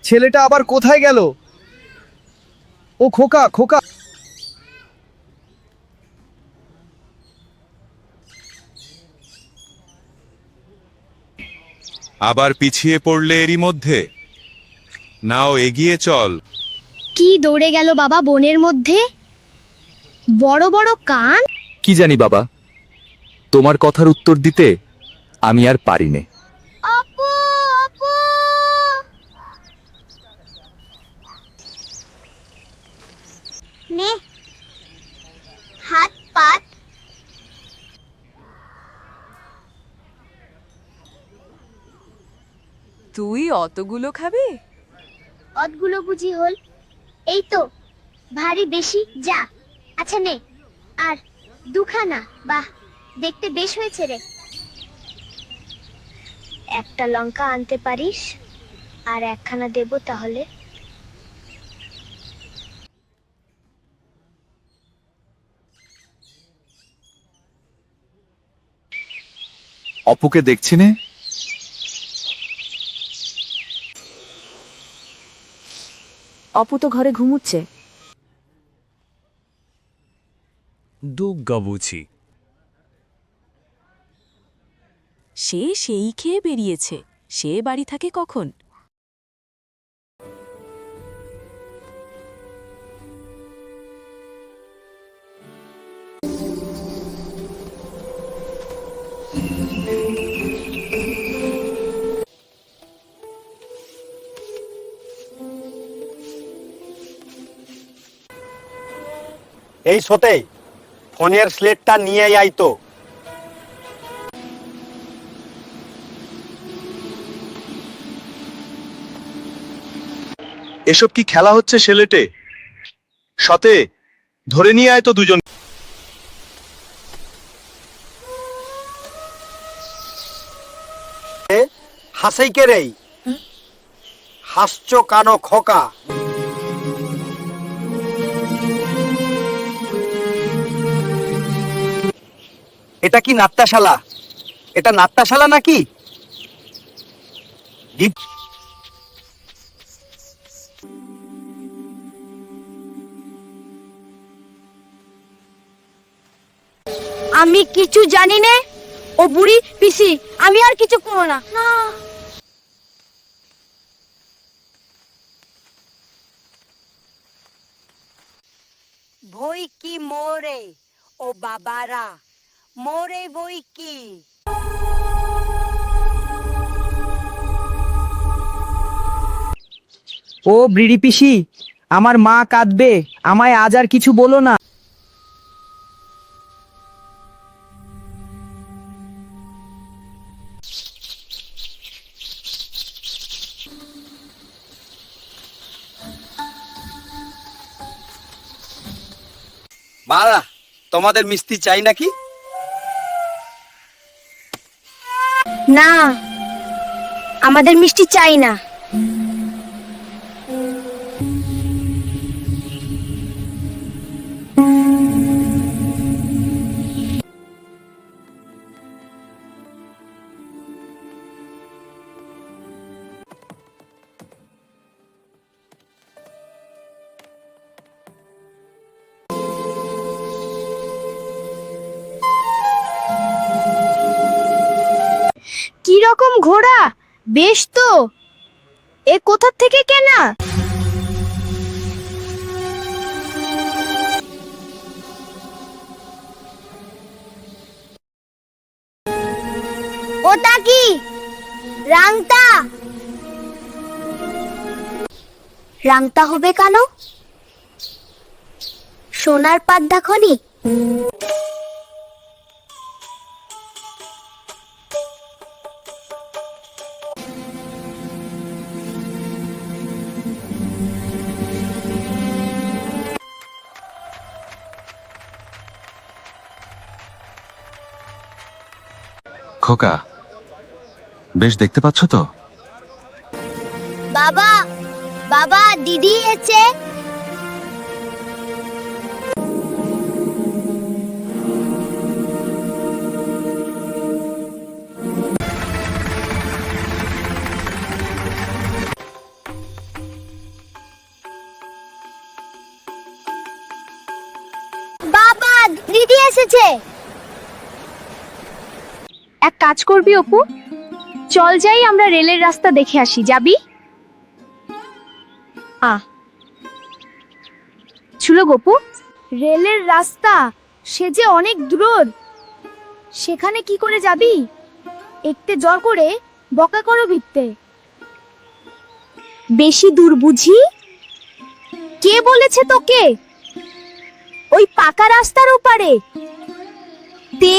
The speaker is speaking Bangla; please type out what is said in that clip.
ছেলেটা আবার কোথায় গেল? ও খোকা, খোকা। আবার পিছিয়ে পড়লে এরই মধ্যে? নাও, এগিয়ে চল। কি দৌড়ে গেল বাবা বনের মধ্যে? বড় বড় কান। কি জানি বাবা, তোমার কথার উত্তর দিতে আমি আর পারি নে। আপু, আপু। নে, হাত পাত। তুই অতগুলো খাবি? অতগুলো বুঝি হল? এই তো, ভারী বেশি। যা, আচ্ছা নে। আর দুখানা। বাহ, দেখতে বেশ হয়েছে রে। একটা লঙ্কা আনতে পারিস? আর একখানা দেব তাহলে। অপুকে দেখছি নে। অপু তো ঘরে ঘুমুচ্ছে। দুগ্গা বুঝি। সে সেই খেয়ে বেরিয়েছে। সে বাড়ি থাকে কখন? এই সতে ফোনের স্লেটটা নিয়ে আইতো। এসব কি খেলা হচ্ছে সেলেটে? সতে, ধরে নিয়ে আয় তো দুজন। হাসাই কে রে? হাসছ কানো খোকা? এটা কি নাট্যশালা? এটা নাট্যশালা নাকি? আমি কিছু জানি নে। ও বুড়ি পিসি, আমি আর কিছু করব না। বই কি মোরে ও বাবারা, মোরে বই কি। ও ব্রিড়ি পিসি, আমার মা কাঁদবে, আমায় আজ আর কিছু বলো না। বাড়া, তোমাদের মিষ্টি চাই নাকি? না, আমাদের মিষ্টি চাই না। কি রকম ঘোড়া? বেশ তো। এ কোথা থেকে কেনা? ওটা কি রাংতা? রাংতা হবে কেন? সোনার পাদ্দা খনি? খোকা, বেশ দেখতে পাচ্ছ তো? বাবা, বাবা, দিদি এসেছে। এক কাজ করবি অপু, চল যাই আমরা রেলের রাস্তা দেখে আসি, যাবি? ছিল গপু, রেলের রাস্তা সে যে অনেক দূর, সেখানে কি করে যাবি? একটে জ্বর করে বকা করো ভিত্তে। বেশি দূর বুঝি? কে বলেছে তোকে? ওই পাকা রাস্তার ওপারে তে